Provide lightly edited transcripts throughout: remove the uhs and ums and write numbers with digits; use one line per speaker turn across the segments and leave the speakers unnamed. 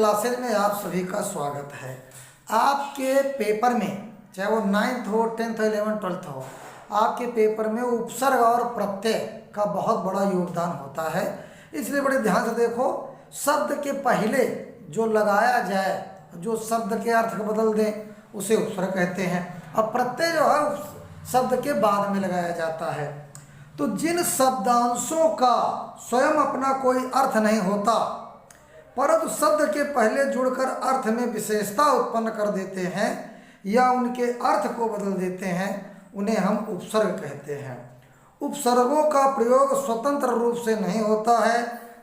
Classes में आप सभी का स्वागत है। आपके पेपर में चाहे वो 9th हो, 10th, 11th, 12th हो, आपके पेपर में उपसर्ग और प्रत्यय का बहुत बड़ा योगदान होता है। इसलिए बड़े ध्यान से देखो, शब्द के पहले जो लगाया जाए, जो शब्द के अर्थ को बदल दें, उसे उपसर्ग कहते हैं। अब प्रत्यय जो है शब्द के बाद में लगाया जाता है। तो जिन शब्दांशों का स्वयं अपना कोई अर्थ नहीं होता परंतु शब्द के पहले जुड़कर अर्थ में विशेषता उत्पन्न कर देते हैं या उनके अर्थ को बदल देते हैं, उन्हें हम उपसर्ग कहते हैं। उपसर्गों का प्रयोग स्वतंत्र रूप से नहीं होता है,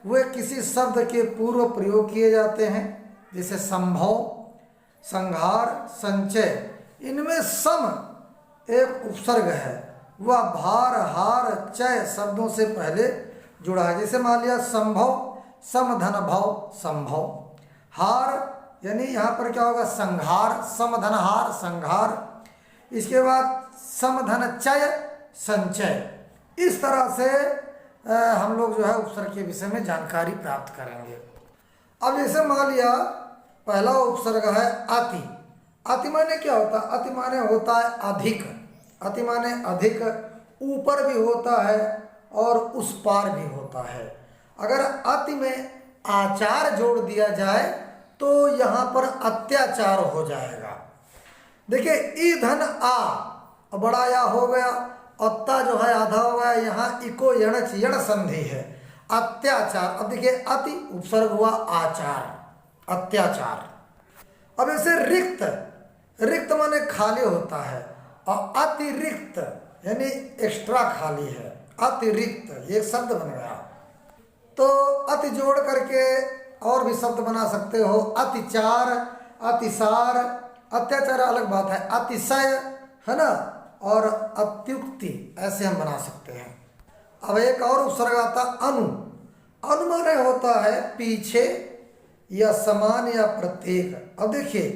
वे किसी शब्द के पूर्व प्रयोग किए जाते हैं, जैसे संभव, संहार, संचय। इनमें सम एक उपसर्ग है, वह भार, हार, चय शब्दों से पहले जुड़ा है। जैसे मान लिया संभव, समधन भव, संभव। हार यानी यहाँ पर क्या होगा, संहार, समधन हार, संहार। इसके बाद समधन चय, संचय। इस तरह से हम लोग जो है उपसर्ग के विषय में जानकारी प्राप्त करेंगे। अब जैसे मान लिया पहला उपसर्ग है अति। अति माने क्या होता है? अति माने होता है अधिक। अति माने अधिक, ऊपर भी होता है और उस पार भी होता है। अगर अति में आचार जोड़ दिया जाए तो यहाँ पर अत्याचार हो जाएगा। देखिए ईधन आ, बड़ा या हो गया, अत्ता जो है आधा हो गया, यहाँ इको यणच यण संधि है, अत्याचार। अब देखिए अति उपसर्ग हुआ आचार, अत्याचार। अब ऐसे रिक्त, रिक्त माने खाली होता है, और अतिरिक्त यानी एक्स्ट्रा खाली है, अतिरिक्त ये शब्द बन गया। तो अति जोड़ करके और भी शब्द बना सकते हो, अतिचार, अतिसार। अत्याचार अलग बात है, अतिशय है ना, और अत्युक्ति, ऐसे हम बना सकते हैं। अब एक और उपसर्ग आता अनु। अनु माने होता है पीछे या समान या प्रत्येक। अब देखिए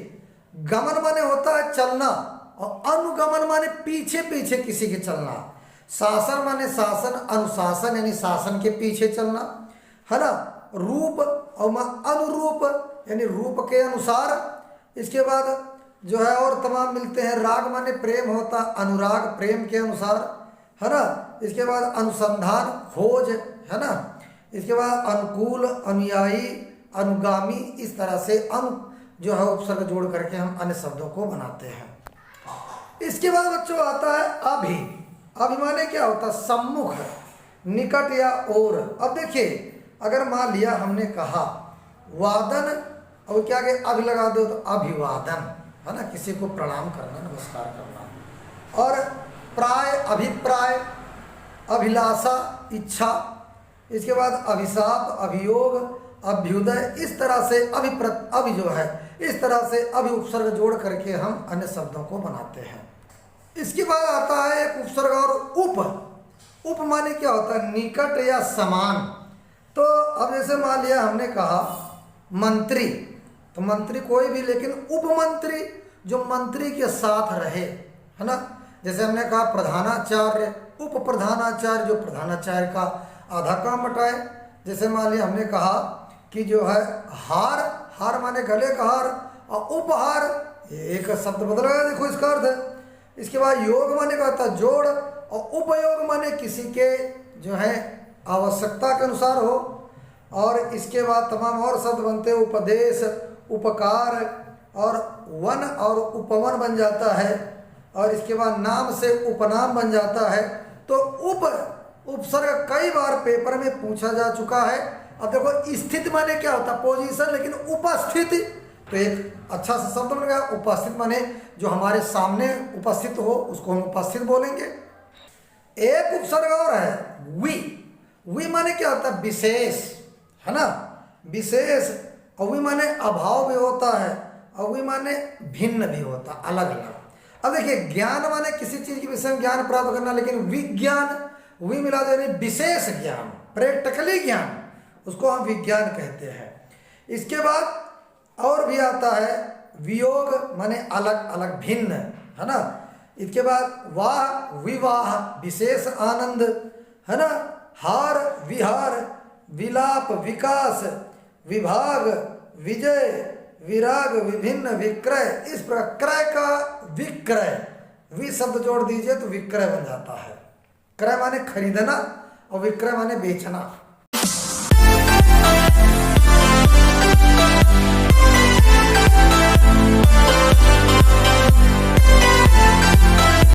गमन माने होता है चलना, और अनुगमन माने पीछे पीछे किसी के चलना। शासन माने शासन, अनुशासन यानी शासन के पीछे चलना, है ना। रूप और अनुरूप यानी रूप के अनुसार। इसके बाद जो है और तमाम मिलते हैं। राग माने प्रेम होता, अनुराग प्रेम के अनुसार, है ना। इसके बाद अनुसंधान, खोज, है ना। इसके बाद अनुकूल, अनुयायी, अनुगामी। इस तरह से अनु जो है उपसर्ग जोड़ करके हम अन्य शब्दों को बनाते हैं। इसके बाद बच्चों आता है अभि। अभि माने क्या होता है? सम्मुख, निकट या ओर। अब देखिए अगर मान लिया हमने कहा वादन, और क्या के अभि लगा दो तो अभिवादन, है ना, किसी को प्रणाम करना, नमस्कार करना। और प्राय, अभिप्राय, अभिलाषा, इच्छा। इसके बाद अभिशाप, अभियोग, अभ्युदय। इस तरह से अभि जो है इस तरह से अभि उपसर्ग जोड़ करके हम अन्य शब्दों को बनाते हैं। इसके बाद आता है एक उपसर्ग और उप। उप माने क्या होता है? निकट या समान। तो अब जैसे मान लिया हमने कहा मंत्री, तो मंत्री कोई भी, लेकिन उपमंत्री जो मंत्री के साथ रहे, है ना। जैसे हमने कहा प्रधानाचार्य, उप प्रधानाचार्य जो प्रधानाचार्य का आधा काम बटाए। जैसे मान लिया हमने कहा कि जो है हार, हार माने गले का हार, और उपहार एक शब्द बदल गया, देखो इसका अर्थ। इसके बाद योग माने का होता जोड़, और उपयोग माने किसी के जो है आवश्यकता के अनुसार हो। और इसके बाद तमाम और शब्द बनते हैं, उपदेश, उपकार, और वन और उपवन बन जाता है। और इसके बाद नाम से उपनाम बन जाता है। तो उपसर्ग कई बार पेपर में पूछा जा चुका है। अब देखो स्थिति माने क्या होता है? पोजीशन, लेकिन उपस्थिति तो एक अच्छा सा शब्द बन गया। उपस्थित माने जो हमारे सामने उपस्थित हो, उसको हम उपस्थित बोलेंगे। एक उपसर्ग और है वी। वी माने क्या होता है? विशेष, है ना, विशेष। और वी माने अभाव भी होता है, और वी माने भिन्न भी होता है, अलग अलग। अब देखिए ज्ञान माने किसी चीज के विषय में ज्ञान प्राप्त करना, लेकिन विज्ञान, वी मिला दे विशेष ज्ञान, प्रैक्टिकली ज्ञान, उसको हम विज्ञान कहते हैं। इसके बाद और भी आता है वियोग माने अलग अलग, भिन्न, है ना। इसके बाद वाह, विवाह, विशेष आनंद, है ना। हार, विहार, विलाप, विकास, विभाग, विजय, विराग, विभिन्न, विक्रय, इस प्रकार क्रय का विक्रय, वि शब्द जोड़ दीजिए तो विक्रय बन जाता है। क्रय माने खरीदना और विक्रय माने बेचना।